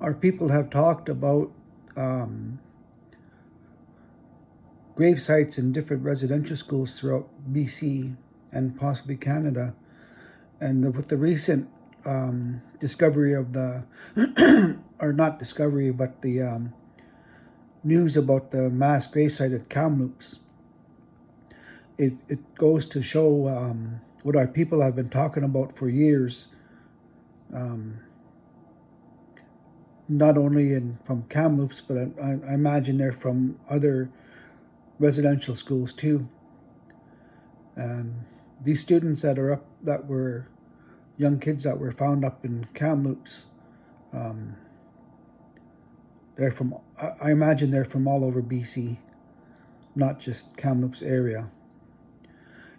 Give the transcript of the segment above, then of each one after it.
Our people have talked about um, grave sites in different residential schools throughout BC and possibly Canada. And with the recent discovery of the, or not discovery, but the news about the mass gravesite at Kamloops, it goes to show what our people have been talking about for years, um, not only from Kamloops, but I imagine they're from other residential schools too. And these students that were young kids that were found up in Kamloops, um, they're from, I imagine they're from all over BC, not just Kamloops area.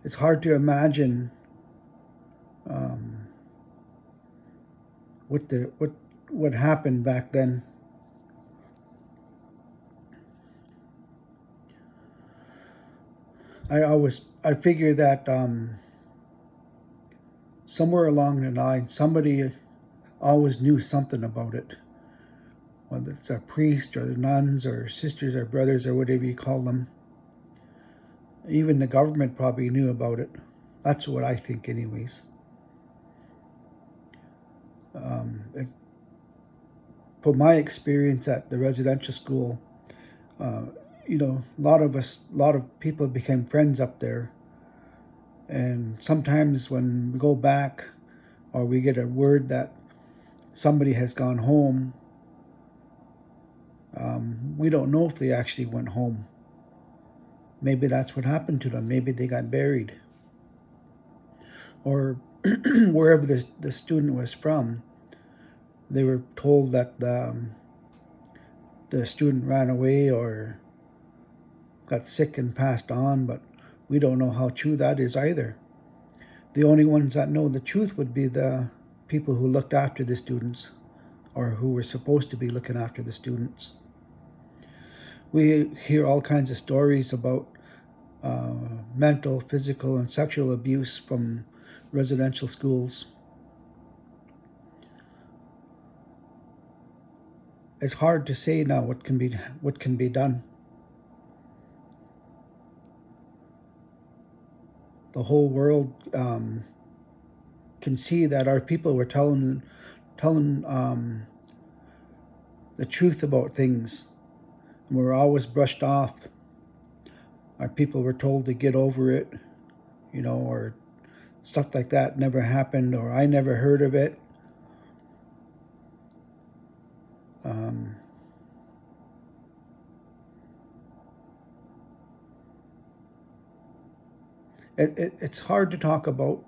It's hard to imagine um, what happened back then. I figure that somewhere along the line somebody always knew something about it, whether it's a priest or the nuns or sisters or brothers or whatever you call them. Even the government probably knew about it. That's what I think, anyways. From my experience at the residential school, uh, a lot of people became friends up there. And sometimes when we go back or we get a word that somebody has gone home, we don't know if they actually went home. Maybe that's what happened to them. Maybe they got buried. Or wherever the student was from, they were told that the student ran away or got sick and passed on, but we don't know how true that is either. The only ones that know the truth would be the people who looked after the students or who were supposed to be looking after the students. We hear all kinds of stories about mental, physical, and sexual abuse from residential schools. It's hard to say now what can be done. The whole world can see that our people were telling the truth about things, and we were always brushed off. Our people were told to get over it, or stuff like that never happened, or I never heard of it. Um, it's hard to talk about.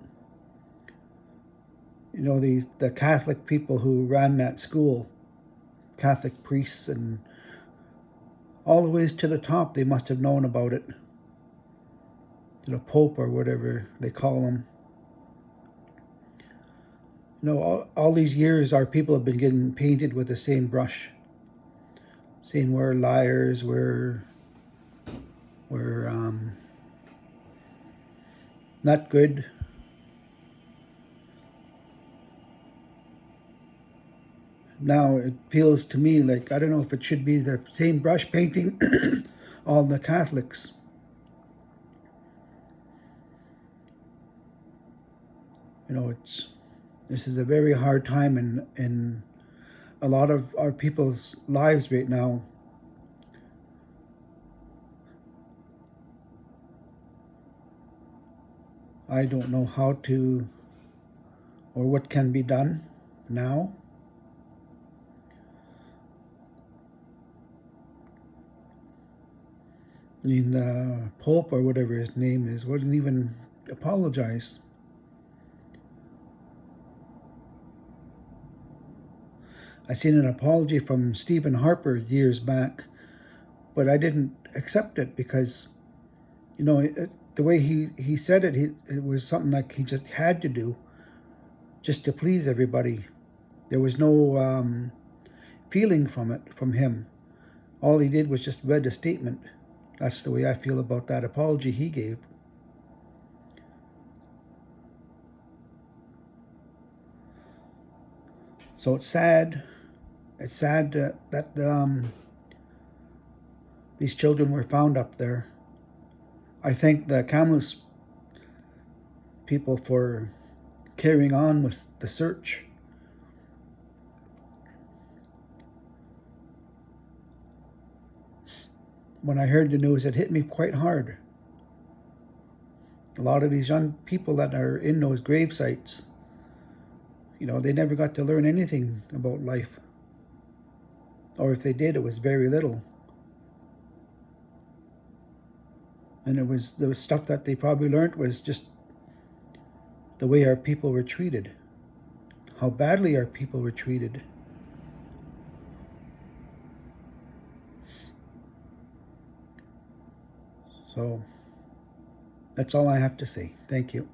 The Catholic people who ran that school, Catholic priests, and all the ways to the top, they must have known about it. The Pope or whatever they call him. All these years, our people have been getting painted with the same brush, saying we're liars, we're not good. Now it feels to me like, I don't know if it should be the same brush painting all the Catholics. This is a very hard time in a lot of our people's lives right now. I don't know how to or what can be done now. I mean, the Pope or whatever his name is wouldn't even apologize. I seen an apology from Stephen Harper years back, but I didn't accept it because, the way he said it, it was something like he just had to do, just to please everybody. There was no feeling from him. All he did was just read a statement. That's the way I feel about that apology he gave. So it's sad, It's sad that these children were found up there. I thank the Kamloops people for carrying on with the search. When I heard the news, it hit me quite hard. A lot of these young people that are in those grave sites, they never got to learn anything about life. Or if they did, it was very little. And there was stuff that they probably learned was just the way our people were treated, how badly our people were treated. So that's all I have to say. Thank you.